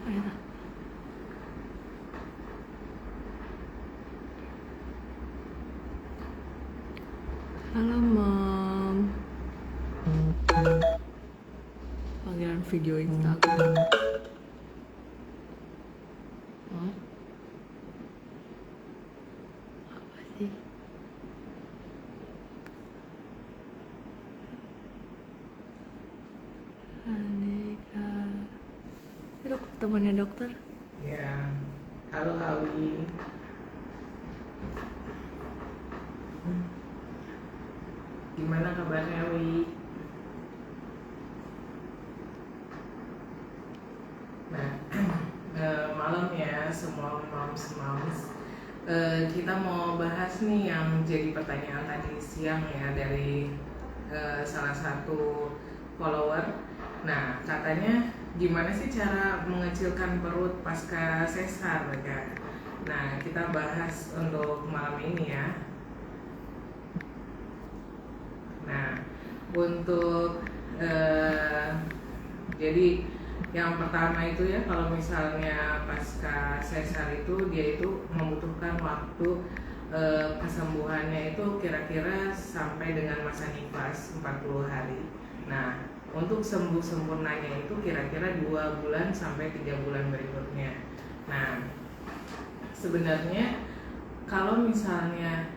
Ayo. Halo Mom. Panggilan video Instagram. Apa sih? Aneka. Itu temannya dokter. Ya, halo Awi. Gimana kabarnya Awi? Nah, malam ya semua moms. Kita mau bahas nih yang jadi pertanyaan tadi siang ya dari salah satu follower. Nah, katanya gimana sih cara mengecilkan perut pasca sesar, Kak? Nah, kita bahas untuk malam ini ya. Nah, untuk jadi yang pertama itu ya, kalau misalnya pasca sesar itu dia itu membutuhkan waktu kesembuhannya itu kira-kira sampai dengan masa nifas 40 hari. Nah, untuk sembuh sempurnanya itu kira-kira 2 bulan sampai 3 bulan berikutnya. Nah, sebenarnya kalau misalnya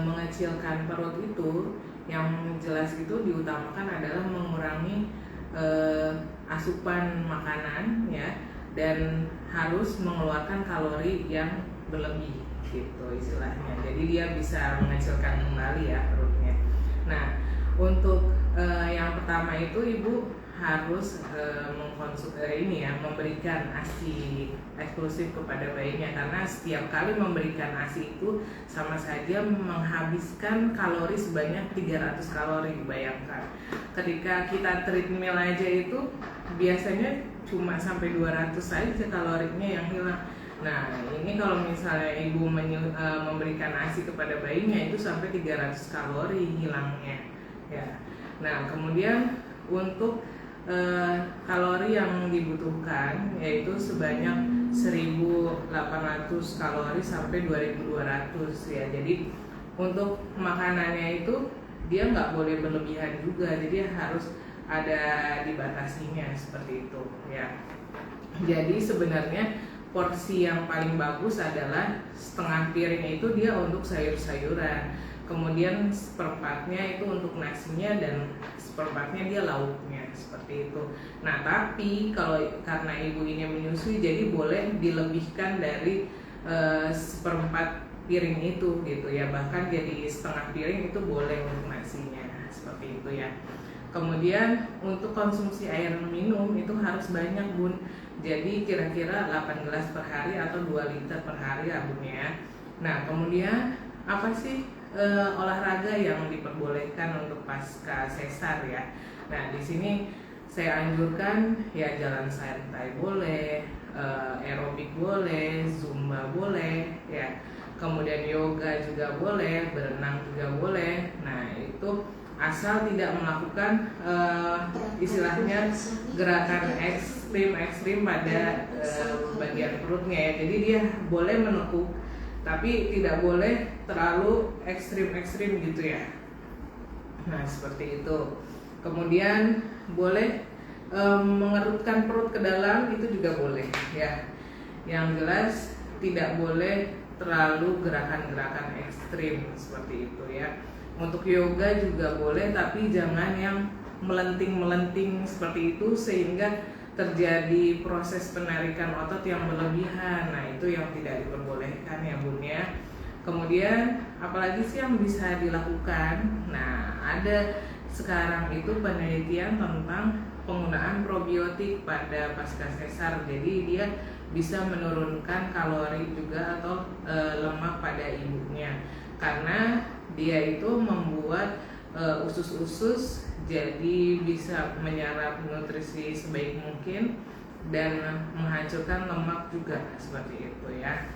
mengecilkan perut itu yang jelas itu diutamakan adalah mengurangi asupan makanan ya, dan harus mengeluarkan kalori yang berlebih gitu istilahnya. Jadi dia bisa mengecilkan kembali ya perutnya. Nah, untuk yang pertama itu ibu harus memberikan ASI eksklusif kepada bayinya, karena setiap kali memberikan ASI itu sama saja menghabiskan kalori sebanyak 300 kalori. Bayangkan ketika kita treadmill aja itu biasanya cuma sampai 200 saja kalorinya yang hilang. Nah, ini kalau misalnya ibu memberikan ASI kepada bayinya itu sampai 300 kalori hilangnya ya. Nah, kemudian untuk kalori yang dibutuhkan yaitu sebanyak 1.800 kalori sampai 2.200 ya. Jadi untuk makanannya itu dia nggak boleh berlebihan juga, jadi harus ada dibatasinya seperti itu ya. Jadi sebenarnya porsi yang paling bagus adalah setengah piring itu dia untuk sayur-sayuran, kemudian seperempatnya itu untuk nasinya, dan seperempatnya dia lauknya seperti itu. Nah, tapi kalau karena ibu ini menyusui, jadi boleh dilebihkan dari seperempat piring itu gitu ya, bahkan jadi setengah piring itu boleh untuk nasinya seperti itu ya. Kemudian untuk konsumsi air minum itu harus banyak bun, jadi kira-kira 8 gelas per hari atau 2 liter per hari ya bun ya. Nah, kemudian apa sih olahraga yang diperbolehkan untuk pasca sesar ya? Nah, di sini saya anjurkan ya jalan santai boleh, aerobik boleh, zumba boleh ya, kemudian yoga juga boleh, berenang juga boleh. Nah, itu asal tidak melakukan istilahnya gerakan ekstrim pada bagian perutnya ya. Jadi dia boleh menekuk, tapi tidak boleh terlalu ekstrim gitu ya. Nah, seperti itu. Kemudian boleh mengerutkan perut ke dalam, itu juga boleh ya. Yang jelas tidak boleh terlalu gerakan-gerakan ekstrim seperti itu ya. Untuk yoga juga boleh, tapi jangan yang melenting seperti itu sehingga terjadi proses penarikan otot yang berlebihan. Nah, itu yang tidak diperbolehkan ya bun ya. Kemudian apalagi sih yang bisa dilakukan? Nah, ada sekarang itu penelitian tentang penggunaan probiotik pada pasca sesar. Jadi dia bisa menurunkan kalori juga atau lemak pada ibunya, karena dia itu membuat usus-usus jadi bisa menyerap nutrisi sebaik mungkin dan menghancurkan lemak juga seperti itu ya.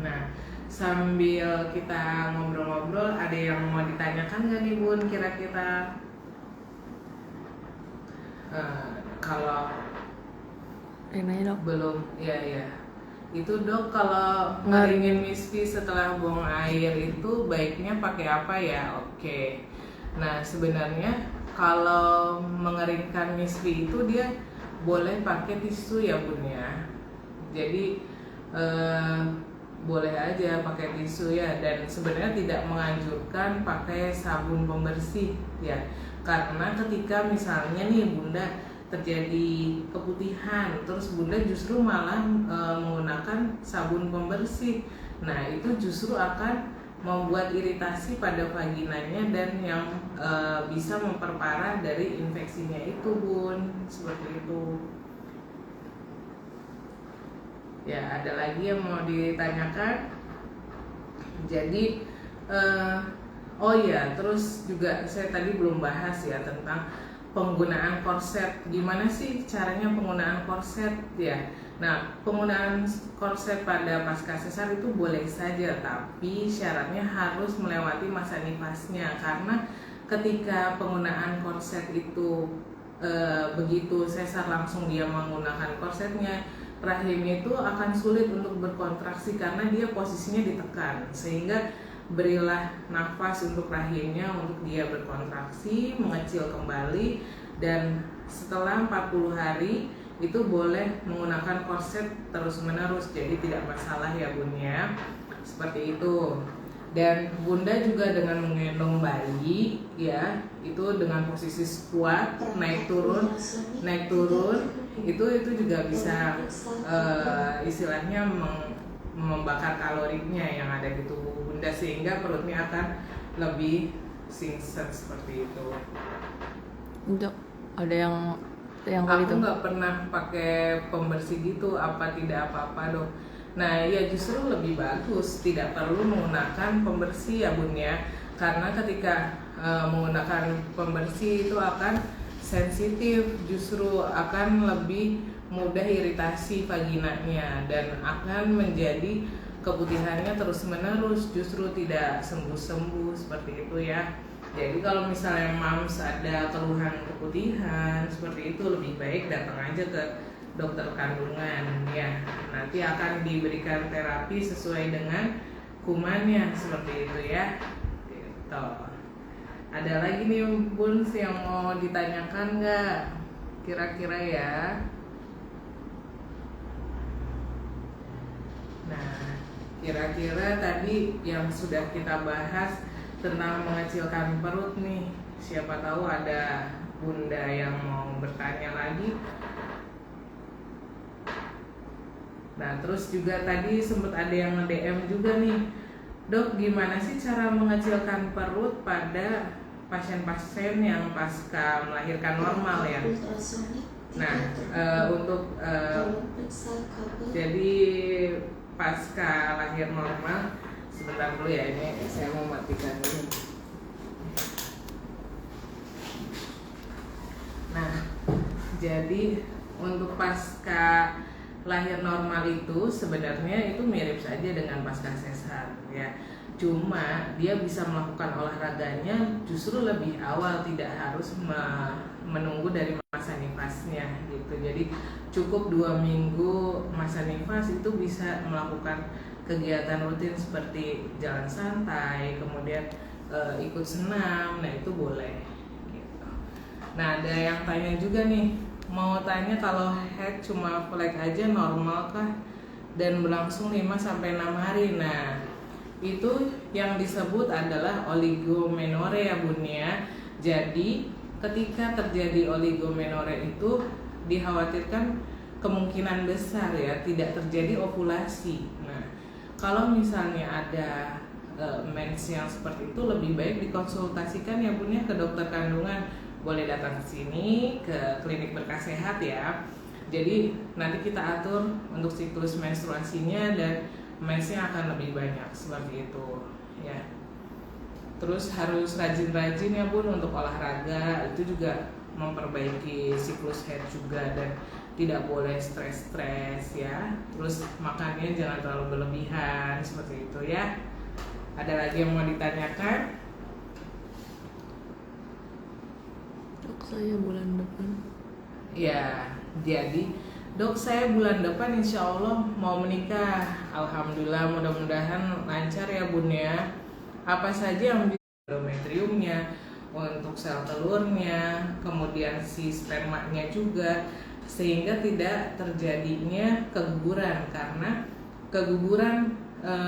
Nah, sambil kita ngobrol-ngobrol, ada yang mau ditanyakan nggak nih bun kira-kira? Kalau nanya dok. Belum, ya. Itu dok, kalau Ngeringin. ngeringin misfi setelah buang air itu baiknya pakai apa ya? Oke. Nah, sebenarnya kalau mengeringkan misfi itu dia boleh pakai tisu ya bun ya. Jadi eh, boleh aja pakai tisu ya, dan sebenarnya tidak menganjurkan pakai sabun pembersih ya. Karena ketika misalnya nih bunda terjadi keputihan, terus bunda justru malah menggunakan sabun pembersih, nah itu justru akan membuat iritasi pada vaginanya dan yang bisa memperparah dari infeksinya itu bun, seperti itu. Ya, ada lagi yang mau ditanyakan? Jadi oh ya, terus juga saya tadi belum bahas ya tentang penggunaan korset. Gimana sih caranya penggunaan korset ya? Nah, penggunaan korset pada pasca sesar itu boleh saja, tapi syaratnya harus melewati masa nifasnya. Karena ketika penggunaan korset itu begitu sesar langsung dia menggunakan korsetnya, rahimnya itu akan sulit untuk berkontraksi karena dia posisinya ditekan, sehingga berilah nafas untuk rahimnya untuk dia berkontraksi, mengecil kembali, dan setelah 40 hari itu boleh menggunakan korset terus menerus, jadi tidak masalah ya bun ya, seperti itu. Dan bunda juga dengan menggendong bayi ya, itu dengan posisi squat, naik turun itu juga bisa istilahnya membakar kalorinya yang ada di tubuh bunda, sehingga perutnya akan lebih singset seperti itu. Dok, ada yang Aku itu nggak pernah pakai pembersih gitu, apa tidak apa-apa dok? Nah ya justru lebih bagus tidak perlu menggunakan pembersih ya bun ya, karena ketika menggunakan pembersih itu akan sensitif, justru akan lebih mudah iritasi vaginanya dan akan menjadi keputihannya terus menerus, justru tidak sembuh-sembuh seperti itu ya. Jadi kalau misalnya mams ada keluhan keputihan seperti itu, lebih baik datang aja ke dokter kandungan ya. Nanti akan diberikan terapi sesuai dengan kumannya seperti itu ya. Gitu. Ada lagi nih bun yang mau ditanyakan nggak? Kira-kira ya. Nah, kira-kira tadi yang sudah kita bahas tentang mengecilkan perut nih, siapa tahu ada bunda yang mau bertanya lagi. Nah, terus juga tadi sempat ada yang nge-DM juga nih, dok gimana sih cara mengecilkan perut pada pasien-pasien yang pasca melahirkan normal ya? Nah, untuk jadi pasca lahir normal, sebentar dulu ya, ini saya mau matikan dulu. Nah, jadi untuk pasca lahir normal itu sebenarnya itu mirip saja dengan pasca sesar ya. Cuma dia bisa melakukan olahraganya justru lebih awal, tidak harus menunggu dari masa nifasnya gitu. Jadi cukup 2 minggu masa nifas itu bisa melakukan kegiatan rutin seperti jalan santai, kemudian ikut senam, nah itu boleh gitu. Nah ada yang tanya juga nih, mau tanya kalau head cuma flek aja normal kah dan berlangsung 5-6 hari. Nah itu yang disebut adalah oligomenore ya bun ya. Jadi ketika terjadi oligomenore itu dikhawatirkan kemungkinan besar ya tidak terjadi ovulasi. Nah kalau misalnya ada mens yang seperti itu, lebih baik dikonsultasikan ya bun ya ke dokter kandungan. Boleh datang ke sini ke klinik Berkah Sehat ya. Jadi nanti kita atur untuk siklus menstruasinya dan mensnya akan lebih banyak seperti itu ya. Terus harus rajin-rajin ya bun untuk olahraga, itu juga memperbaiki siklus head juga, dan tidak boleh stres-stres ya. Terus makannya jangan terlalu berlebihan seperti itu ya. Ada lagi yang mau ditanyakan? Dok, saya bulan depan. Ya, jadi Dok, saya bulan depan insya Allah mau menikah. Alhamdulillah, mudah-mudahan lancar ya bun ya. Apa saja yang endometriumnya, untuk sel telurnya, kemudian si spermanya juga, sehingga tidak terjadinya keguguran. Karena keguguran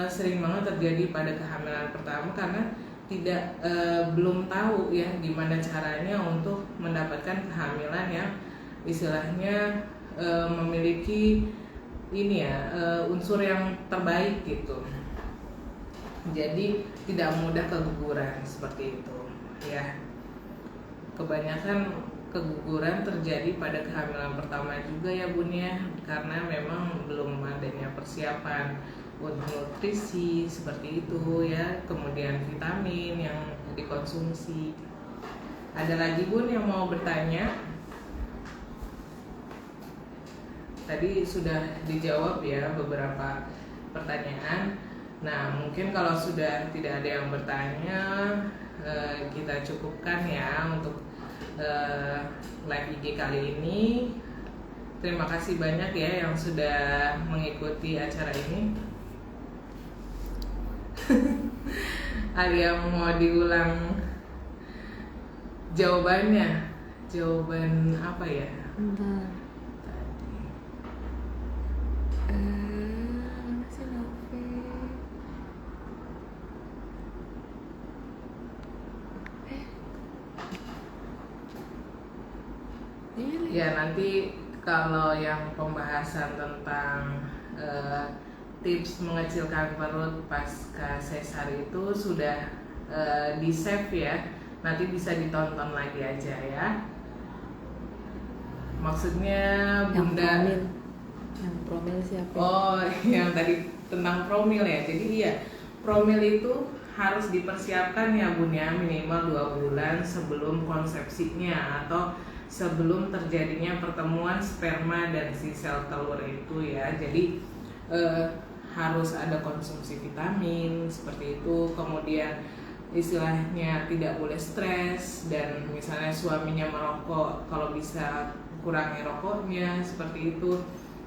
sering banget terjadi pada kehamilan pertama karena tidak belum tahu ya gimana caranya untuk mendapatkan kehamilan yang istilahnya memiliki ini ya unsur yang terbaik gitu. Jadi tidak mudah keguguran seperti itu ya. Kebanyakan keguguran terjadi pada kehamilan pertama juga ya bun ya, karena memang belum adanya persiapan untuk nutrisi seperti itu ya, kemudian vitamin yang dikonsumsi. Ada lagi bun yang mau bertanya? Tadi sudah dijawab ya beberapa pertanyaan. Nah, mungkin kalau sudah tidak ada yang bertanya, kita cukupkan ya untuk live IG kali ini. Terima kasih banyak ya yang sudah mengikuti acara ini. Ada yang mau diulang jawabannya? Jawaban apa ya? Bentar. Masih novel. Ya nanti kalau yang pembahasan tentang tips mengecilkan perut pasca sesar itu sudah di save ya, nanti bisa ditonton lagi aja ya. Maksudnya bunda yang promil siapa? Oh, yang tadi tentang promil ya. Jadi iya, promil itu harus dipersiapkan ya bun ya, minimal 2 bulan sebelum konsepsinya atau sebelum terjadinya pertemuan sperma dan si sel telur itu ya. Jadi harus ada konsumsi vitamin seperti itu. Kemudian istilahnya tidak boleh stres, dan misalnya suaminya merokok, kalau bisa kurangi rokoknya seperti itu.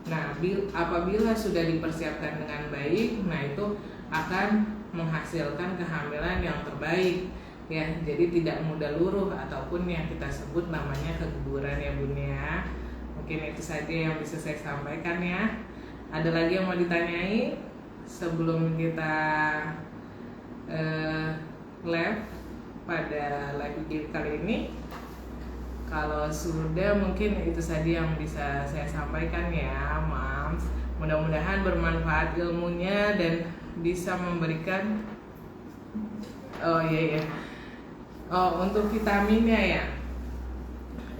Nah, apabila sudah dipersiapkan dengan baik, nah itu akan menghasilkan kehamilan yang terbaik ya. Jadi tidak mudah luruh ataupun yang kita sebut namanya keguguran ya bun ya. Mungkin itu saja yang bisa saya sampaikan ya. Ada lagi yang mau ditanyai sebelum kita live pada live video kali ini? Kalau sudah, mungkin itu saja yang bisa saya sampaikan ya, Mams. Mudah-mudahan bermanfaat ilmunya dan bisa memberikan. Oh iya. Oh, untuk vitaminnya ya.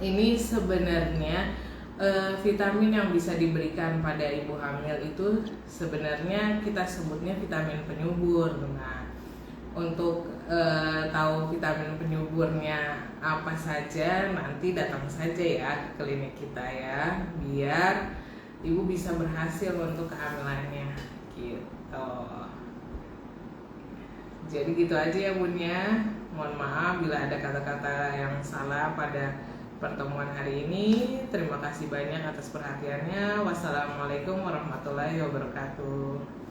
Ini sebenarnya vitamin yang bisa diberikan pada ibu hamil itu sebenarnya kita sebutnya vitamin penyubur. Nah, untuk tahu vitamin penyuburnya apa saja, nanti datang saja ya ke klinik kita ya, biar ibu bisa berhasil untuk kehamilannya gitu. Jadi gitu aja ya bun ya. Mohon maaf bila ada kata-kata yang salah pada pertemuan hari ini. Terima kasih banyak atas perhatiannya. Wassalamualaikum warahmatullahi wabarakatuh.